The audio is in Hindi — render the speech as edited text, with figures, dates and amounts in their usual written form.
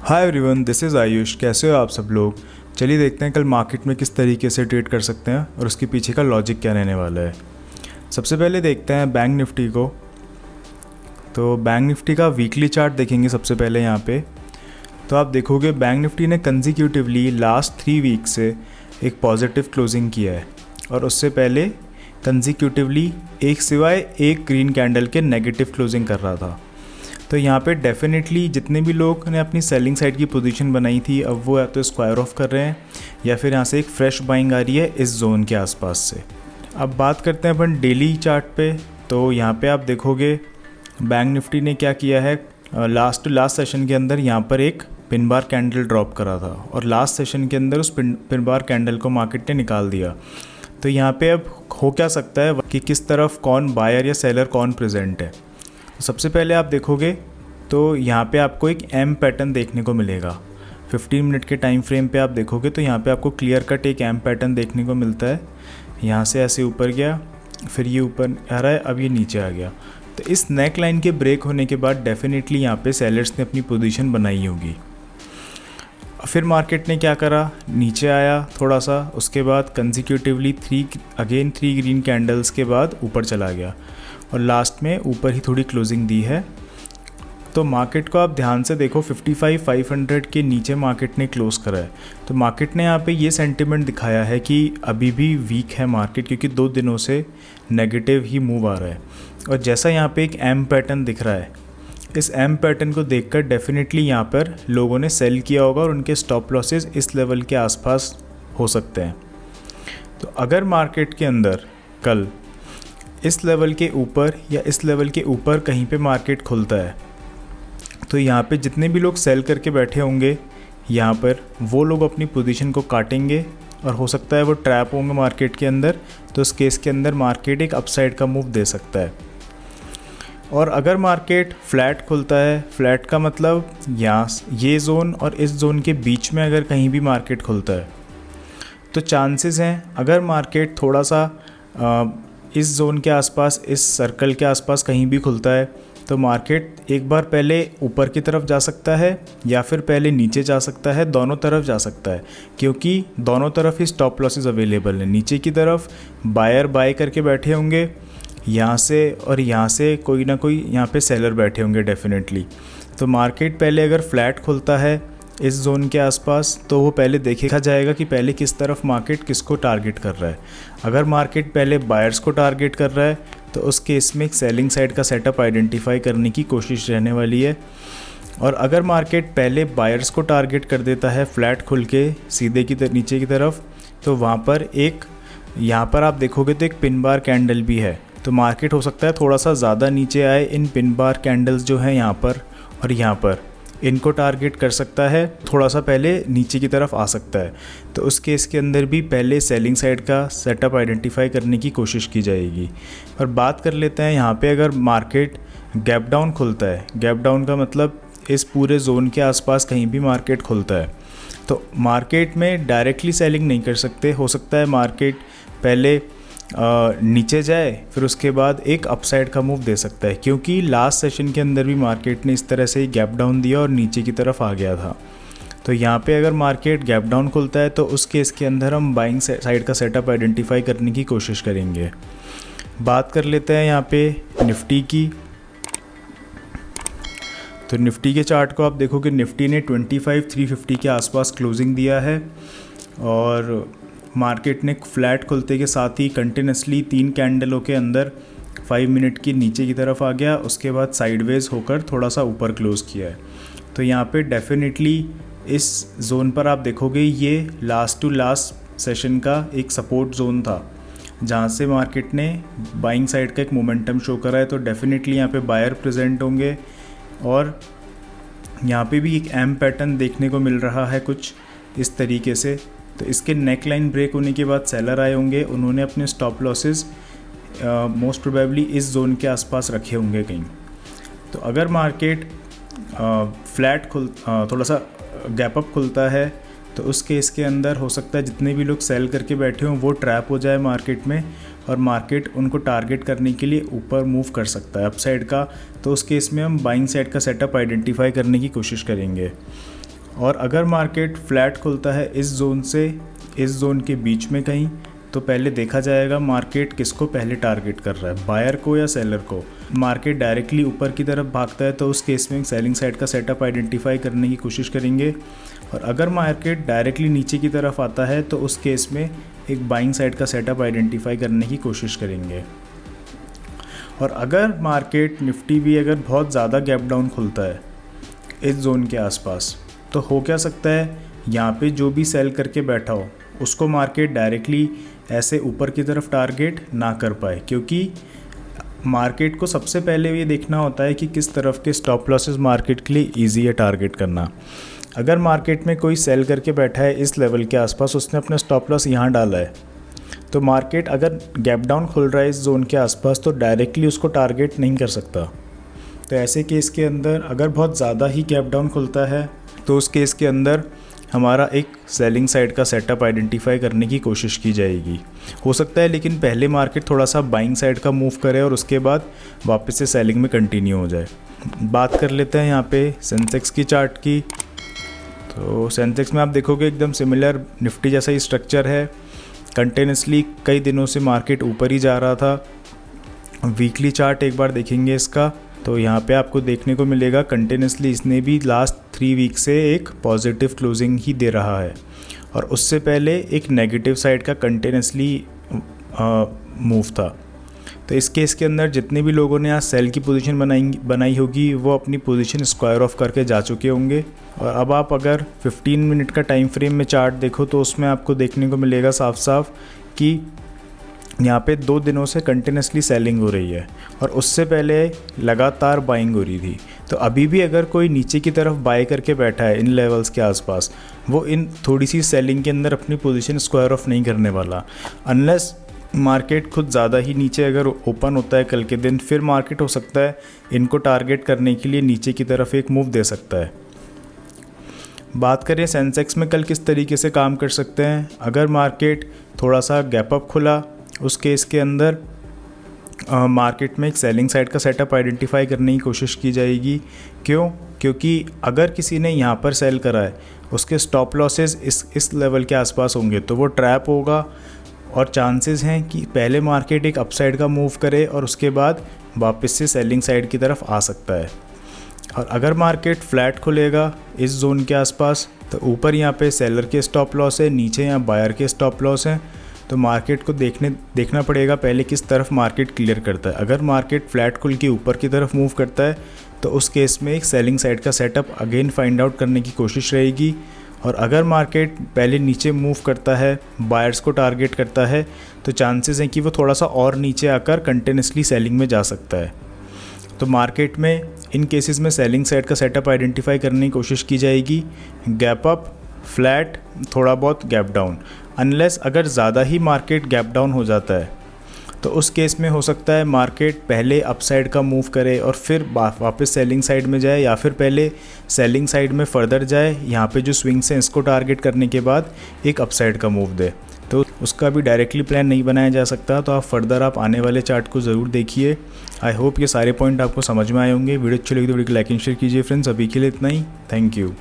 Hi everyone, this is Ayush. कैसे हो आप सब लोग। चलिए देखते हैं कल मार्केट में किस तरीके से ट्रेड कर सकते हैं और उसके पीछे का लॉजिक क्या रहने वाला है। सबसे पहले देखते हैं बैंक निफ्टी को। तो बैंक निफ्टी का वीकली चार्ट देखेंगे सबसे पहले यहाँ पे। तो आप देखोगे बैंक निफ्टी ने कंसेक्यूटिवली लास्ट 3 वीक से एक पॉजिटिव क्लोजिंग किया है और उससे पहले कंसेक्यूटिवली एक सिवाय एक ग्रीन कैंडल के नेगेटिव क्लोजिंग कर रहा था। तो यहाँ पे डेफिनेटली जितने भी लोग ने अपनी सेलिंग साइड की पोजीशन बनाई थी, अब वो या तो स्क्वायर ऑफ कर रहे हैं या फिर यहाँ से एक फ्रेश बाइंग आ रही है इस जोन के आसपास से। अब बात करते हैं अपन डेली चार्ट पे। तो यहाँ पे आप देखोगे बैंक निफ्टी ने क्या किया है, लास्ट सेशन के अंदर यहाँ पर एक पिन बार कैंडल ड्रॉप करा था और लास्ट सेशन के अंदर उस पिन बार कैंडल को मार्केट ने निकाल दिया। तो यहाँ पे अब हो क्या सकता है कि किस तरफ कौन बायर या सेलर कौन प्रेजेंट है। सबसे पहले आप देखोगे तो यहाँ पे आपको एक एम पैटर्न देखने को मिलेगा। 15 मिनट के टाइम फ्रेम पे आप देखोगे तो यहाँ पे आपको क्लियर कट एक एम पैटर्न देखने को मिलता है। यहाँ से ऐसे ऊपर गया, फिर ये ऊपर आ रहा है, अब ये नीचे आ गया। तो इस नेक लाइन के ब्रेक होने के बाद डेफिनेटली यहाँ पे सेलर्स ने अपनी पोजीशन बनाई होगी। फिर मार्केट ने क्या करा, नीचे आया थोड़ा सा, उसके बाद कंसेक्यूटिवली 3 ग्रीन कैंडल्स के बाद ऊपर चला गया और लास्ट में ऊपर ही थोड़ी क्लोजिंग दी है। तो मार्केट को आप ध्यान से देखो, 55,500 के नीचे मार्केट ने क्लोज करा है। तो मार्केट ने यहाँ पे ये सेंटिमेंट दिखाया है कि अभी भी वीक है मार्केट, क्योंकि 2 दिनों से नेगेटिव ही मूव आ रहा है। और जैसा यहाँ पे एक एम पैटर्न दिख रहा है, इस एम पैटर्न को देखकर डेफिनेटली यहाँ पर लोगों ने सेल किया होगा और उनके स्टॉप लॉसेस इस लेवल के आसपास हो सकते हैं। तो अगर मार्केट के अंदर कल इस लेवल के ऊपर या इस लेवल के ऊपर कहीं पे मार्केट खुलता है, तो यहाँ पे जितने भी लोग सेल करके बैठे होंगे यहाँ पर, वो लोग अपनी पोजीशन को काटेंगे और हो सकता है वो ट्रैप होंगे मार्केट के अंदर। तो इस केस के अंदर मार्केट एक अपसाइड का मूव दे सकता है। और अगर मार्केट फ्लैट खुलता है, फ्लैट का मतलब यहाँ ये जोन और इस जोन के बीच में अगर कहीं भी मार्केट खुलता है, तो चांसेस हैं अगर मार्केट थोड़ा सा इस जोन के आसपास, इस सर्कल के आसपास कहीं भी खुलता है, तो मार्केट एक बार पहले ऊपर की तरफ जा सकता है या फिर पहले नीचे जा सकता है, दोनों तरफ जा सकता है, क्योंकि दोनों तरफ ही स्टॉप लॉसेस अवेलेबल हैं। नीचे की तरफ बायर बाय करके बैठे होंगे यहाँ से, और यहाँ से कोई ना कोई यहाँ पे सेलर बैठे होंगे डेफिनेटली। तो मार्केट पहले अगर फ्लैट खुलता है इस जोन के आसपास, तो वो पहले देखा जाएगा कि पहले किस तरफ मार्केट किसको टारगेट कर रहा है। अगर मार्केट पहले बायर्स को टारगेट कर रहा है, तो उस केस में एक सेलिंग साइड का सेटअप आइडेंटिफाई करने की कोशिश रहने वाली है। और अगर मार्केट पहले बायर्स को टारगेट कर देता है फ्लैट खुल के सीधे की नीचे की तरफ, तो वहाँ पर एक, यहाँ पर आप देखोगे तो एक पिन बार कैंडल भी है। तो मार्केट हो सकता है थोड़ा सा ज़्यादा नीचे आए, इन पिन बार कैंडल्स जो हैं यहाँ पर और यहाँ पर, इनको टारगेट कर सकता है, थोड़ा सा पहले नीचे की तरफ आ सकता है। तो उस केस के अंदर भी पहले सेलिंग साइड का सेटअप आइडेंटिफाई करने की कोशिश की जाएगी। और बात कर लेते हैं यहाँ पे, अगर मार्केट गैप डाउन खुलता है, गैप डाउन का मतलब इस पूरे जोन के आसपास कहीं भी मार्केट खुलता है, तो मार्केट में डायरेक्टली सेलिंग नहीं कर सकते। हो सकता है मार्केट पहले नीचे जाए, फिर उसके बाद एक अपसाइड का मूव दे सकता है, क्योंकि लास्ट सेशन के अंदर भी मार्केट ने इस तरह से ही गैप डाउन दिया और नीचे की तरफ आ गया था। तो यहाँ पे अगर मार्केट गैप डाउन खुलता है, तो उस केस के अंदर हम बाइंग साइड का सेटअप आइडेंटिफाई करने की कोशिश करेंगे। बात कर लेते हैं यहाँ पे निफ्टी की। तो निफ्टी के चार्ट को आप देखो कि निफ्टी ने 25,350 के आसपास क्लोजिंग दिया है और मार्केट ने फ्लैट खुलते के साथ ही कंटिन्यूसली 3 कैंडलों के अंदर 5 मिनट की नीचे की तरफ आ गया, उसके बाद साइडवेज होकर थोड़ा सा ऊपर क्लोज़ किया है। तो यहाँ पे डेफिनेटली इस जोन पर आप देखोगे ये लास्ट टू लास्ट सेशन का एक सपोर्ट जोन था, जहाँ से मार्केट ने बाइंग साइड का एक मोमेंटम शो करा है। तो डेफिनेटली यहाँ पे बायर प्रेजेंट होंगे और यहाँ पे भी एक एम पैटर्न देखने को मिल रहा है कुछ इस तरीके से। तो इसके नेक लाइन ब्रेक होने के बाद सेलर आए होंगे, उन्होंने अपने स्टॉप लॉसेस मोस्ट प्रोबेबली इस जोन के आसपास रखे होंगे कहीं। तो अगर मार्केट फ्लैट थोड़ा सा गैप अप खुलता है, तो उस केस के अंदर हो सकता है जितने भी लोग सेल करके बैठे हों वो ट्रैप हो जाए मार्केट में और मार्केट उनको टारगेट करने के लिए ऊपर मूव कर सकता है अपसाइड का। तो उस केस में हम बाइंग साइड का सेटअप आइडेंटिफाई करने की कोशिश करेंगे। और अगर मार्केट फ्लैट खुलता है इस जोन से इस जोन के बीच में कहीं, तो पहले देखा जाएगा मार्केट किसको पहले टारगेट कर रहा है, बायर को या सेलर को। मार्केट डायरेक्टली ऊपर की तरफ भागता है तो उस केस में सेलिंग साइड का सेटअप आइडेंटिफाई करने की कोशिश करेंगे, और अगर मार्केट डायरेक्टली नीचे की तरफ आता है तो उस केस में एक बाइंग साइड का सेटअप आइडेंटिफाई करने की कोशिश करेंगे। और अगर मार्केट निफ्टी भी अगर बहुत ज़्यादा गैप डाउन खुलता है इस जोन के आसपास, तो हो क्या सकता है, यहाँ पे जो भी सेल करके बैठा हो उसको मार्केट डायरेक्टली ऐसे ऊपर की तरफ टारगेट ना कर पाए, क्योंकि मार्केट को सबसे पहले ये देखना होता है कि किस तरफ के स्टॉप लॉसेस मार्केट के लिए ईजी है टारगेट करना। अगर मार्केट में कोई सेल करके बैठा है इस लेवल के आसपास, उसने अपना स्टॉप लॉस यहाँ डाला है, तो मार्केट अगर गैप डाउन खुल रहा है इस जोन के आसपास तो डायरेक्टली उसको टारगेट नहीं कर सकता। तो ऐसे केस के अंदर अगर बहुत ज़्यादा ही गैप डाउन खुलता है तो उस केस के अंदर हमारा एक सेलिंग साइड का सेटअप आइडेंटिफाई करने की कोशिश की जाएगी। हो सकता है लेकिन पहले मार्केट थोड़ा सा बाइंग साइड का मूव करे और उसके बाद वापस से सेलिंग में कंटिन्यू हो जाए। बात कर लेते हैं यहाँ पे सेंसेक्स की चार्ट की। तो सेंसेक्स में आप देखोगे एकदम सिमिलर निफ्टी जैसा ही स्ट्रक्चर है। कंटिन्यूसली कई दिनों से मार्केट ऊपर ही जा रहा था। वीकली चार्ट एक बार देखेंगे इसका, तो यहाँ पे आपको देखने को मिलेगा कंटिन्यूसली इसने भी लास्ट 3 वीक से एक पॉजिटिव क्लोजिंग ही दे रहा है, और उससे पहले एक नेगेटिव साइड का कंटिन्यूसली मूव था। तो इस केस के अंदर जितने भी लोगों ने आज सेल की पोजीशन बनाई होगी वो अपनी पोजीशन स्क्वायर ऑफ करके जा चुके होंगे। और अब आप अगर 15 मिनट का टाइम फ्रेम में चार्ट देखो तो उसमें आपको देखने को मिलेगा साफ साफ कि यहाँ पे 2 दिनों से कंटिन्यूसली सेलिंग हो रही है और उससे पहले लगातार बाइंग हो रही थी। तो अभी भी अगर कोई नीचे की तरफ बाय करके बैठा है इन लेवल्स के आसपास, वो इन थोड़ी सी सेलिंग के अंदर अपनी पोजीशन स्क्वायर ऑफ नहीं करने वाला, अनलेस मार्केट खुद ज़्यादा ही नीचे अगर ओपन होता है कल के दिन, फिर मार्केट हो सकता है इनको टारगेट करने के लिए नीचे की तरफ एक मूव दे सकता है। बात करें सेंसेक्स में कल किस तरीके से काम कर सकते हैं। अगर मार्केट थोड़ा सा गैप अप खुला उस केस के अंदर मार्केट में एक सेलिंग साइड का सेटअप आइडेंटिफाई करने की कोशिश की जाएगी। क्योंकि अगर किसी ने यहाँ पर सेल करा है उसके स्टॉप लॉसेस इस लेवल के आसपास होंगे तो वो ट्रैप होगा, और चांसेस हैं कि पहले मार्केट एक अपसाइड का मूव करे और उसके बाद वापस से सेलिंग साइड की तरफ आ सकता है। और अगर मार्केट फ्लैट खुलेगा इस जोन के आसपास तो ऊपर यहाँ पे सेलर के स्टॉप लॉस है, नीचे यहाँ बायर के स्टॉप लॉस हैं। तो मार्केट को देखना पड़ेगा पहले किस तरफ मार्केट क्लियर करता है। अगर मार्केट फ्लैट खुल के ऊपर की तरफ मूव करता है तो उस केस में एक सेलिंग साइड का सेटअप अगेन फाइंड आउट करने की कोशिश रहेगी। और अगर मार्केट पहले नीचे मूव करता है, बायर्स को टारगेट करता है, तो चांसेस हैं कि वो थोड़ा सा और नीचे आकर कंटिन्यूसली सेलिंग में जा सकता है। तो मार्केट में इन केसेस में सेलिंग साइड का सेटअप आइडेंटिफाई करने की कोशिश की जाएगी, गैप अप, फ्लैट, थोड़ा बहुत गैप डाउन। अनलेस अगर ज़्यादा ही मार्केट गैप डाउन हो जाता है तो उस केस में हो सकता है मार्केट पहले अपसाइड का मूव करे और फिर वापस सेलिंग साइड में जाए, या फिर पहले सेलिंग साइड में फर्दर जाए, यहाँ पे जो स्विंग्स हैं इसको टारगेट करने के बाद एक अपसाइड का मूव दे। तो उसका भी डायरेक्टली प्लान नहीं बनाया जा सकता। तो आप फर्दर आप आने वाले चार्ट को ज़रूर देखिए। आई होप ये सारे पॉइंट आपको समझ में आए होंगे। वीडियो अच्छी लगी तो वीडियो को लाइक एंड शेयर कीजिए फ्रेंड्स। अभी के लिए इतना ही, थैंक यू।